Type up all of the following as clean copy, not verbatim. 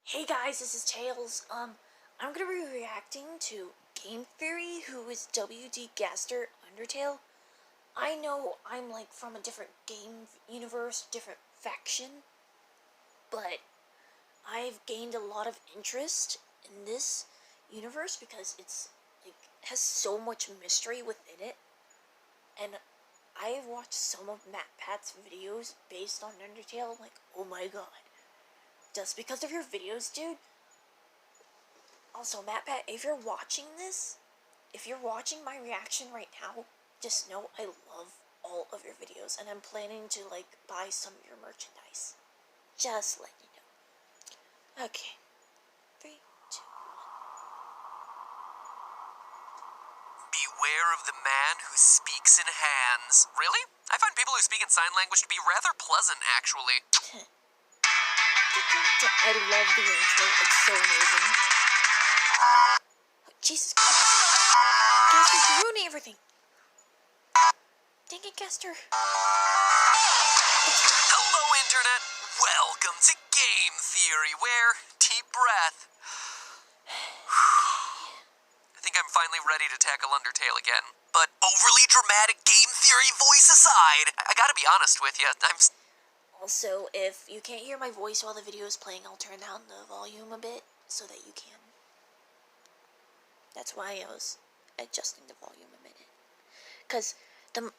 Hey guys, this is Tails. I'm gonna be reacting to Game Theory, who is WD Gaster Undertale. I know I'm like from a different game universe, different faction, but I've gained a lot of interest in this universe because it's like has so much mystery within it, and I've watched some of MatPat's videos based on Undertale. I'm like, oh my god, just because of your videos, dude. Also, MatPat, if you're watching this, if you're watching my reaction right now, just know I love all of your videos, and I'm planning to, like, buy some of your merchandise. Just let you know. Okay. 3, 2, 1. Beware of the man who speaks in hands. Really? I find people who speak in sign language to be rather pleasant, actually. I love the intro. It's so amazing. Oh, Jesus Christ. Gaster's ruining everything. Dang it, Gaster. Hello, Internet. Welcome to Game Theory, where, deep breath, I think I'm finally ready to tackle Undertale again. But overly dramatic Game Theory voice aside, I gotta be honest with you, Also, if you can't hear my voice while the video is playing, I'll turn down the volume a bit so that you can. That's why I was adjusting the volume a minute. Because the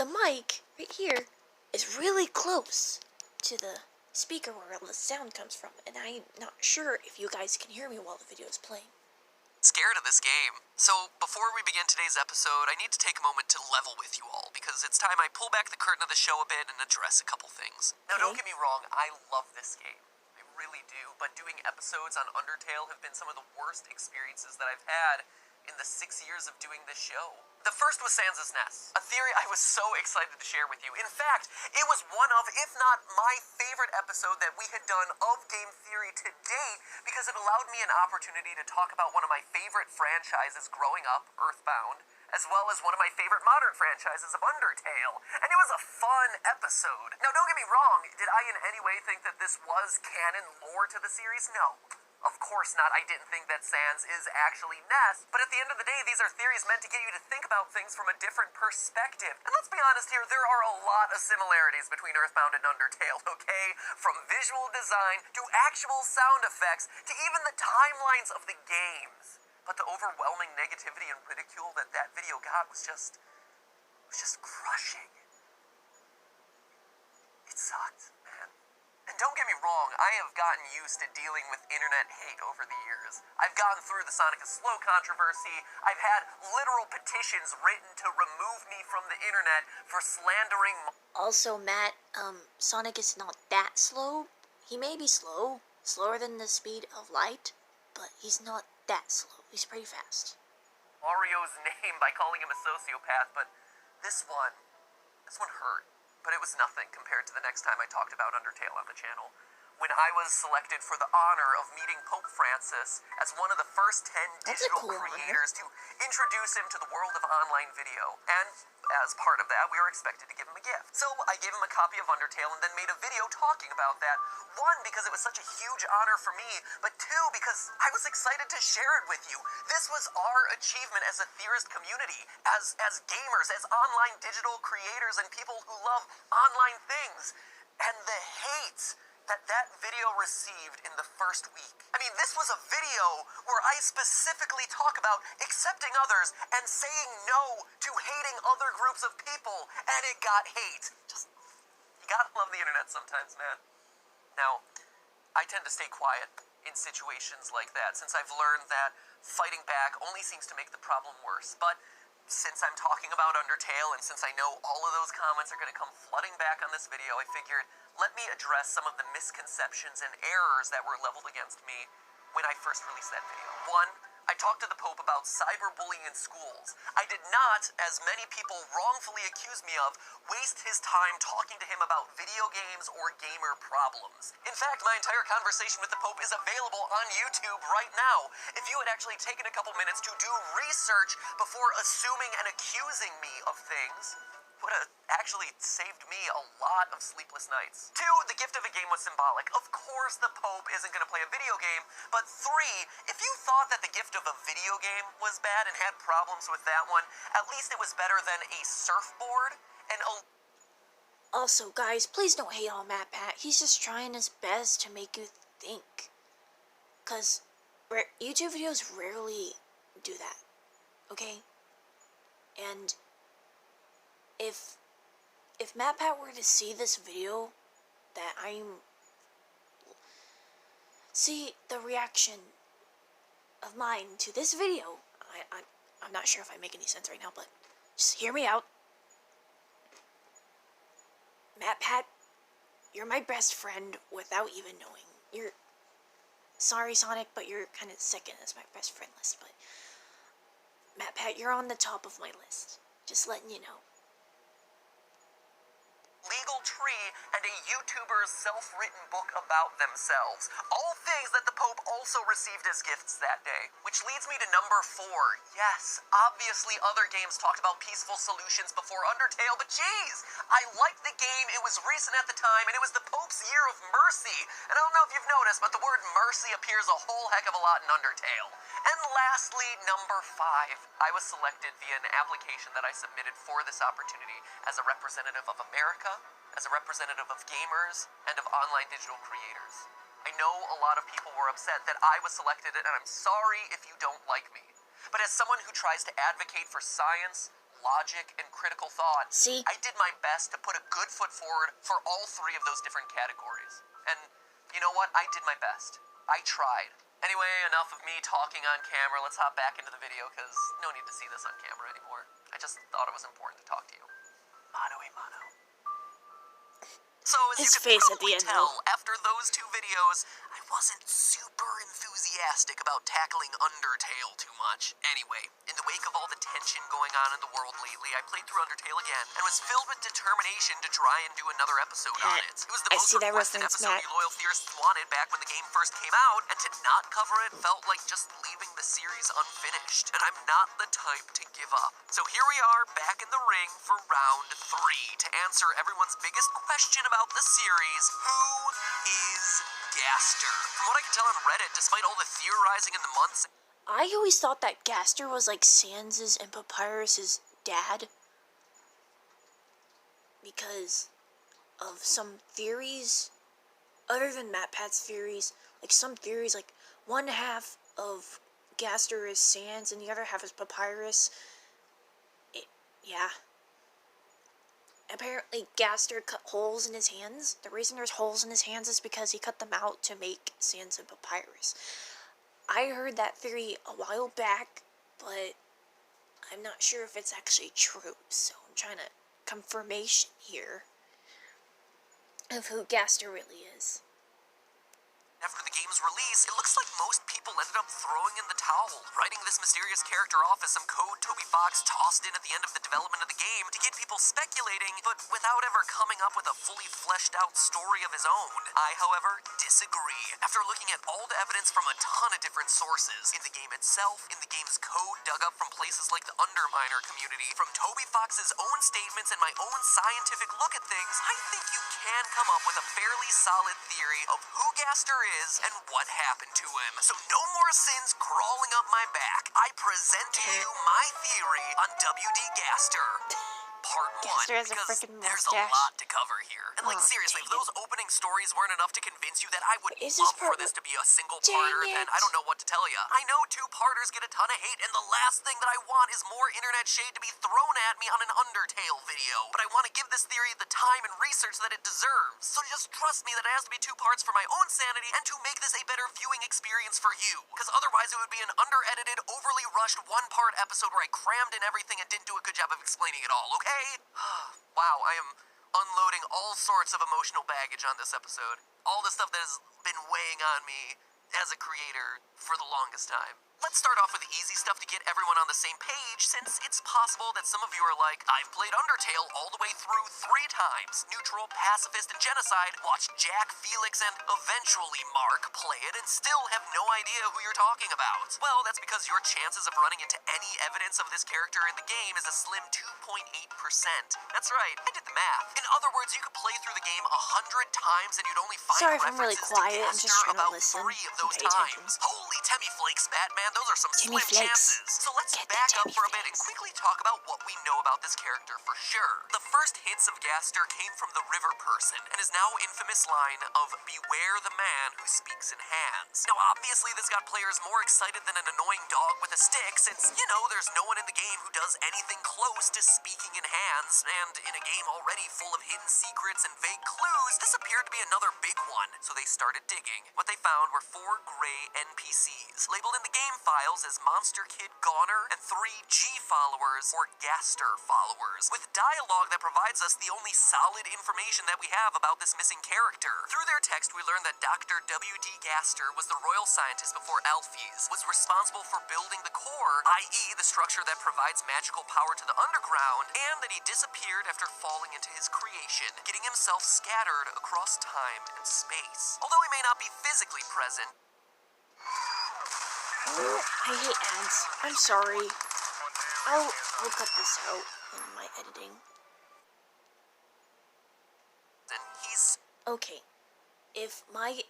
mic right here is really close to the speaker where all the sound comes from, and I'm not sure if you guys can hear me while the video is playing. scared of this game. So, before we begin today's episode, I need to take a moment to level with you all, because it's time I pull back the curtain of the show a bit and address a couple things. Now, don't get me wrong, I love this game. I really do, but doing episodes on Undertale have been some of the worst experiences that I've had in the 6 years of doing this show. The first was Sans' Nest, a theory I was so excited to share with you. In fact, it was one of, if not my favorite episode that we had done of Game Theory to date, because it allowed me an opportunity to talk about one of my favorite franchises growing up, Earthbound, as well as one of my favorite modern franchises of Undertale. And it was a fun episode. Now, don't get me wrong, did I in any way think that this was canon lore to the series? No. Of course not. I didn't think that Sans is actually Ness, but at the end of the day, these are theories meant to get you to think about things from a different perspective. And let's be honest here, there are a lot of similarities between Earthbound and Undertale, okay? From visual design to actual sound effects to even the timelines of the games. But the overwhelming negativity and ridicule that that video got was just crushing. It sucked, man. And don't get me wrong, I have gotten used to dealing with internet hate over the years. I've gotten through the Sonic is Slow controversy. I've had literal petitions written to remove me from the internet for slandering. Also, Matt, Sonic is not that slow. He may be slow, slower than the speed of light, but he's not that slow. He's pretty fast. Mario's name by calling him a sociopath, but this one hurt. But it was nothing compared to the next time I talked about Undertale on the channel, when I was selected for the honor of meeting Pope Francis as one of the first 10 digital creators to introduce him to the world of online video. And as part of that, we were expected to give him a gift. So I gave him a copy of Undertale and then made a video talking about that. One, because it was such a huge honor for me, but two, because I was excited to share it with you. This was our achievement as a theorist community, as gamers, as online digital creators and people who love online things. And the hate that video received in the first week. I mean, this was a video where I specifically talk about accepting others and saying no to hating other groups of people, and it got hate. You gotta love the internet sometimes, man. Now, I tend to stay quiet in situations like that, since I've learned that fighting back only seems to make the problem worse. But since I'm talking about Undertale, and since I know all of those comments are going to come flooding back on this video, I figured, let me address some of the misconceptions and errors that were leveled against me when I first released that video. One, I talked to the Pope about cyberbullying in schools. I did not, as many people wrongfully accuse me of, waste his time talking to him about video games or gamer problems. In fact, my entire conversation with the Pope is available on YouTube right now. If you had actually taken a couple minutes to do research before assuming and accusing me of things, would have actually saved me a lot of sleepless nights. 2, the gift of a game was symbolic. Of course the Pope isn't going to play a video game, but 3, if you thought that the gift of a video game was bad and had problems with that one, at least it was better than a surfboard and a... Also, guys, please don't hate on MatPat. He's just trying his best to make you think. Because YouTube videos rarely do that. Okay? And if MatPat were to see this video that see the reaction of mine to this video, I'm not sure if I make any sense right now, but just hear me out. MatPat, you're my best friend without even knowing. Sorry, Sonic, but you're kind of second as my best friend list, but MatPat, you're on the top of my list. Just letting you know. Legal tree and a YouTuber's self-written book about themselves. All things that the Pope also received as gifts that day. Which leads me to number 4. Yes, obviously other games talked about peaceful solutions before Undertale, but geez, I liked the game, it was recent at the time, and it was the Pope's Year of Mercy. And I don't know if you've noticed, but the word mercy appears a whole heck of a lot in Undertale. And lastly, number 5. I was selected via an application that I submitted for this opportunity as a representative of America, as a representative of gamers, and of online digital creators. I know a lot of people were upset that I was selected, and I'm sorry if you don't like me. But as someone who tries to advocate for science, logic, and critical thought, See? I did my best to put a good foot forward for all 3 of those different categories. And you know what? I did my best. I tried. Anyway, enough of me talking on camera. Let's hop back into the video, because no need to see this on camera anymore. I just thought it was important to talk to you. Mano a mano. So, as His you can face at the probably end, tell, though. after those 2 videos, I wasn't super enthusiastic about tackling Undertale too much. Anyway, in the wake of all the tension going on in the world lately, I played through Undertale again, and was filled with determination to try and do another episode on it. It was the I most see that requested reference, episode Matt. you loyal theorists wanted back when the game first came out, and to not cover it felt like just leaving the series unfinished, and I'm not the type to give up. So here we are, back in the ring for round 3, to answer everyone's biggest question about the series: who is Gaster? From what I can tell on Reddit, despite all the theorizing in the months... I always thought that Gaster was like Sans's and Papyrus's dad. Because of some theories, other than MatPat's theories, like some theories, like one half of Gaster is Sans and the other half is Papyrus. Yeah. Apparently, Gaster cut holes in his hands. The reason there's holes in his hands is because he cut them out to make Sans and Papyrus. I heard that theory a while back, but I'm not sure if it's actually true, so I'm trying to confirmation here of who Gaster really is. After the game's release, it looks like most people ended up throwing in the towel, writing this mysterious character off as some code Toby Fox tossed in at the end of the development of the game to get people speculating, but without ever coming up with a fully fleshed out story of his own. I, however, disagree. After looking at all the evidence from a ton of different sources, in the game itself, in the game's code dug up from places like the Underminer community, from Toby Fox's own statements and my own scientific look at things, I think you can come up with a fairly solid theory of who Gaster is and what happened to him. So no more sins crawling up my back. I present to you my theory on WD Gaster. Part 1, Gaster has a because freaking there's mustache. a lot to cover here. And like, Aw, seriously, if dang those opening stories weren't enough to convince you that I would Is this love for part this to be a single Dang parter, it. then I don't know what to tell you. I know 2-parters get a ton of hate, and the last thing that I want is more internet shade to be thrown at me on an Undertale video. But I want to give this theory the time and research that it deserves. So just trust me that it has to be 2 parts for my own sanity, and to make this a better viewing experience for you. Because otherwise it would be an under-edited, overly rushed 1-part episode where I crammed in everything and didn't do a good job of explaining it all, okay? Wow, I am unloading all sorts of emotional baggage on this episode. All the stuff that has been weighing on me as a creator for the longest time. Let's start off with the easy stuff to get everyone on the same page, since it's possible that some of you are like, I've played Undertale all the way through 3 times. Neutral, Pacifist, and Genocide, watched Jack, Felix, and eventually Mark play it and still have no idea who you're talking about. Well, that's because your chances of running into any evidence of this character in the game is a slim 2.8%. That's right, I did the math. In other words, you could play through the game 100 times and you'd only find Sorry if I'm really references quiet. to I'm just Gaster trying to about listen 3 of and those pay attention. times. Holy Temmy Flakes, Batman, those are some Timmy slim Flakes. chances. So let's Get back the up for a Timmy bit and Flakes. quickly talk about what we know about this character for sure. The first hints of Gaster came from the River Person and his now infamous line of "Beware the man who speaks in hands." Now, obviously, this got players more excited than an annoying dog with a stick, since, you know, there's no one in the game who does anything close to speaking in hands, and in a game already full of hidden secrets and vague clues, this appeared to be another big one, so they started digging. What they found were 4 gray NPCs, labeled in the game files as Monster Kid Goner and 3 G followers, or Gaster followers, with dialogue that provides us the only solid information that we have about this missing character. Through their text, we learn that Dr. W.D. Gaster was the royal scientist before Alphys, was responsible for building the core, i.e. the structure that provides magical power to the underground, and that he disappeared after falling into his creation, getting himself scattered across time and space. Although he may not be physically present, I hate ads. I'm sorry. I'll cut this out in my editing. he's Okay. If my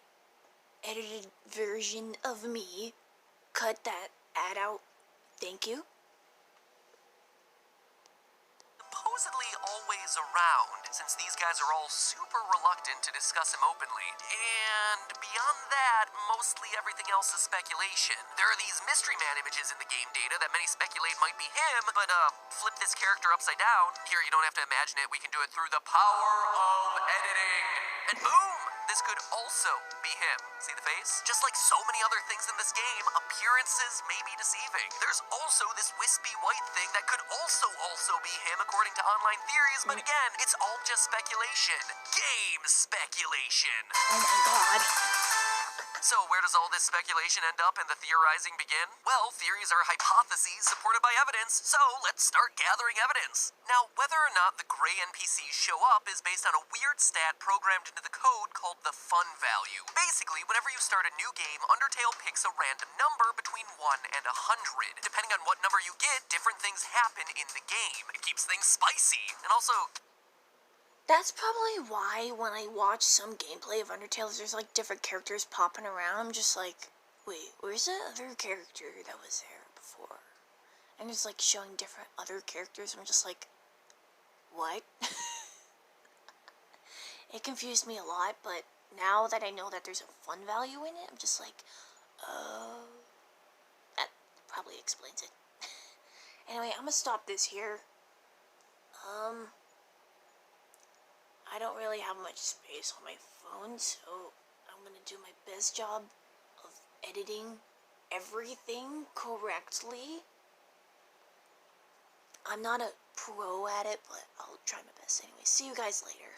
edited version of me cut that ad out, thank you. supposedly always around, since these guys are all super reluctant to discuss him openly. And beyond that, mostly everything else is speculation. There are these Mystery Man images in the game data that many speculate might be him, but flip this character upside down. Here, you don't have to imagine it, we can do it through the power of editing. And boom! This could also be him. See the face? Just like so many other things in this game, appearances may be deceiving. There's also this wispy white thing that could also be him according to online theories, but again, it's all just speculation. Game speculation. Oh my god. So where does all this speculation end up and the theorizing begin? Well, theories are hypotheses supported by evidence, so let's start gathering evidence. Now, whether or not the gray NPCs show up is based on a weird stat programmed into the code called the fun value. Basically, whenever you start a new game, Undertale picks a random number between 1 and 100. Depending on what number you get, different things happen in the game. It keeps things spicy, and also That's probably why when I watch some gameplay of Undertale, there's like different characters popping around. I'm just like, wait, where's the other character that was there before? And it's like showing different other characters. I'm just like, what? It confused me a lot, but now that I know that there's a fun value in it, I'm just like, oh, that probably explains it. Anyway, I'm gonna stop this here. I don't really have much space on my phone, so I'm gonna do my best job of editing everything correctly. I'm not a pro at it, but I'll try my best anyway. See you guys later.